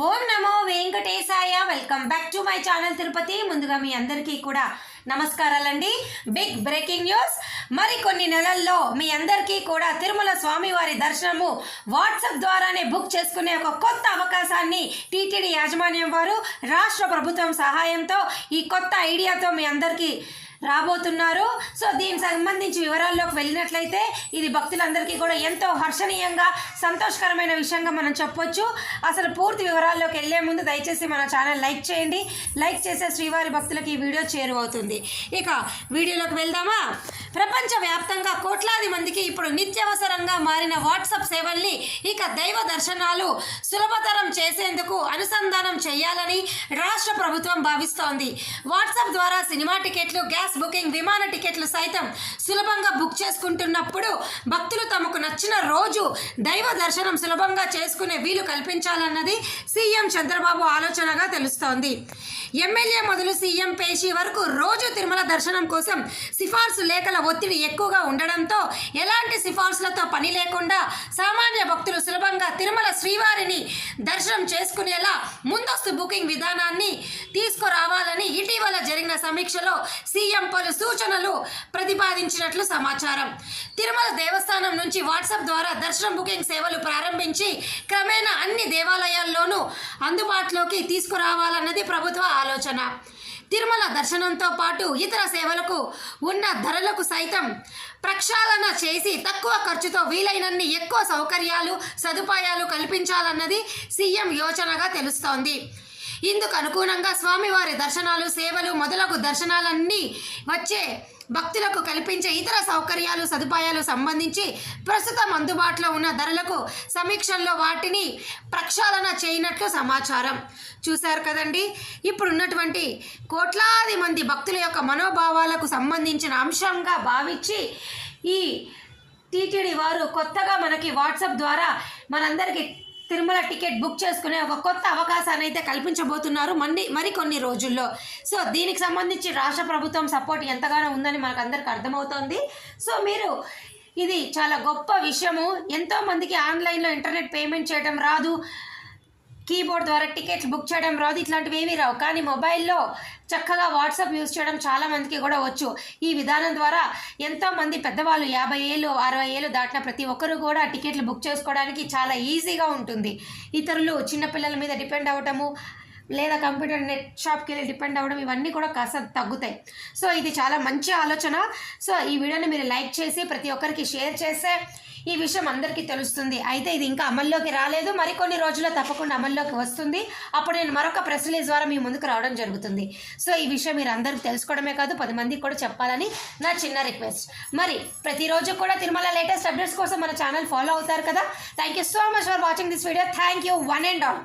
ఓం నమో వెంకటేశాయ. Welcome back to my channel Tirupati. ముందుగా మీ అందరికీ కూడా నమస్కారాలండి. Big breaking news. మరికొన్ని నెలల్లో మీ అందరికీ కూడా తిరుమల స్వామివారి దర్శనము వాట్సాప్ ద్వారానే బుక్ చేసుకునే ఒక కొత్త అవకాశాన్ని టీటీడీ యాజమాన్యం వారు రాష్ట్ర ప్రభుత్వం సహాయంతో ఈ కొత్త ఐడియాతో మీ అందరికీ రాబోతున్నారు. సో దీనికి సంబంధించి వివరాల్లోకి వెళ్ళినట్లయితే ఇది భక్తులందరికీ కూడా ఎంతో హర్షణీయంగా సంతోషకరమైన విషయంగా మనం చెప్పొచ్చు. అసలు పూర్తి వివరాల్లోకి వెళ్ళే ముందు దయచేసి మన ఛానల్ లైక్ చేయండి. లైక్ చేసే శ్రీవారి భక్తులకి ఈ వీడియో చేరువవుతుంది. ఇక వీడియోలోకి వెళ్దామా. ప్రపంచవ్యాప్తంగా కోట్లాది మందికి ఇప్పుడు నిత్యవసరంగా మారిన వాట్సాప్ సేవల్ని ఇక దైవ దర్శనాలు సులభతరం చేసేందుకు అనుసంధానం చేయాలని రాష్ట్ర ప్రభుత్వం భావిస్తోంది. వాట్సాప్ ద్వారా సినిమా టికెట్లు, గ్యాస్ బుకింగ్, విమాన టికెట్లు సైతం సులభంగా బుక్ చేసుకుంటున్నప్పుడు భక్తులు తమకు నచ్చిన రోజు దైవ దర్శనం సులభంగా చేసుకునే వీలు కల్పించాలన్నది సీఎం చంద్రబాబు ఆలోచనగా తెలుస్తోంది. ఎమ్మెల్యే మొదలు సీఎం పేషి వరకు రోజు తిరుమల దర్శనం కోసం సిఫార్సు లేఖల ఒత్తిడి ఎక్కువగా ఉండడంతో ఎలాంటి సిఫార్సులతో పని లేకుండా సామాన్య భక్తులు సులభంగా తిరుమల శ్రీవారిని దర్శనం చేసుకునేలా ముందస్తు బుకింగ్ విధానాన్ని తీసుకురావాలని ఇటీవల జరిగిన సమీక్షలో సీఎం పలు సూచనలు ప్రతిపాదించినట్లు సమాచారం. తిరుమల దేవస్థానం నుంచి వాట్సాప్ ద్వారా దర్శనం బుకింగ్ సేవలు ప్రారంభించి క్రమేణా అన్ని దేవాలయాల్లోనూ అందుబాటులోకి తీసుకురావాలన్నది ప్రభుత్వ ఆలోచన. తిరుమల దర్శనంతో పాటు ఇతర సేవలకు ఉన్న ధరలకు సైతం ప్రక్షాళన చేసి తక్కువ ఖర్చుతో వీలైనన్ని ఎక్కువ సౌకర్యాలు, సదుపాయాలు కల్పించాలన్నది సీఎం యోచనగా తెలుస్తోంది. ఇందుకు అనుగుణంగా స్వామివారి దర్శనాలు, సేవలు మొదలగు దర్శనాలన్నీ వచ్చే భక్తులకు కల్పించే ఇతర సౌకర్యాలు, సదుపాయాలు సంబంధించి ప్రస్తుతం అందుబాటులో ఉన్న ధరలకు సమీక్షల్లో వాటిని ప్రక్షాళన చేయనట్లు సమాచారం. చూశారు కదండి, ఇప్పుడున్నటువంటి కోట్లాది మంది భక్తుల యొక్క మనోభావాలకు సంబంధించిన అంశంగా భావించి ఈ టీటీడీ వారు కొత్తగా మనకి వాట్సాప్ ద్వారా మనందరికీ తిరుమల టికెట్ బుక్ చేసుకునే ఒక కొత్త అవకాశాన్ని అయితే కల్పించబోతున్నారు మరికొన్ని రోజుల్లో. సో దీనికి సంబంధించి రాష్ట్ర ప్రభుత్వం సపోర్ట్ ఎంతగానో ఉందని మనకు అందరికి అర్థమవుతోంది. సో మీరు ఇది చాలా గొప్ప విషయము. ఎంతోమందికి ఆన్లైన్లో ఇంటర్నెట్ పేమెంట్ చేయడం రాదు, కీబోర్డ్ ద్వారా టికెట్లు బుక్ చేయడం రాదు, ఇట్లాంటివి ఏమీ రావు. కానీ మొబైల్లో చక్కగా వాట్సాప్ యూజ్ చేయడం చాలామందికి కూడా వచ్చు. ఈ విధానం ద్వారా ఎంతోమంది పెద్దవాళ్ళు 50 ఏళ్ళు 60 ఏళ్ళు దాటిన ప్రతి ఒక్కరు కూడా టికెట్లు బుక్ చేసుకోవడానికి చాలా ఈజీగా ఉంటుంది. ఇతరులు చిన్నపిల్లల మీద డిపెండ్ అవ్వటము లేదా కంప్యూటర్ నెట్ షాప్కి వెళ్ళి డిపెండ్ అవ్వడం ఇవన్నీ కూడా కాస్త తగ్గుతాయి. సో ఇది చాలా మంచి ఆలోచన. సో ఈ వీడియోని మీరు లైక్ చేసి ప్రతి ఒక్కరికి షేర్ చేస్తే ఈ విషయం అందరికీ తెలుస్తుంది. అయితే ఇది ఇంకా అమల్లోకి రాలేదు, మరికొన్ని రోజుల్లో తప్పకుండా అమల్లోకి వస్తుంది. అప్పుడు నేను మరొక ప్రెస్ రిలీజ్ ద్వారా మీ ముందుకు రావడం జరుగుతుంది. సో ఈ విషయం మీరు అందరికీ తెలుసుకోవడమే కాదు 10 మందికి కూడా చెప్పాలని నా చిన్న రిక్వెస్ట్. మరి ప్రతిరోజు కూడా తిరుమల లేటెస్ట్ అప్డేట్స్ కోసం మన ఛానల్ ఫాలో అవుతారు కదా. Thank you so much for watching this video. Thank you one and all.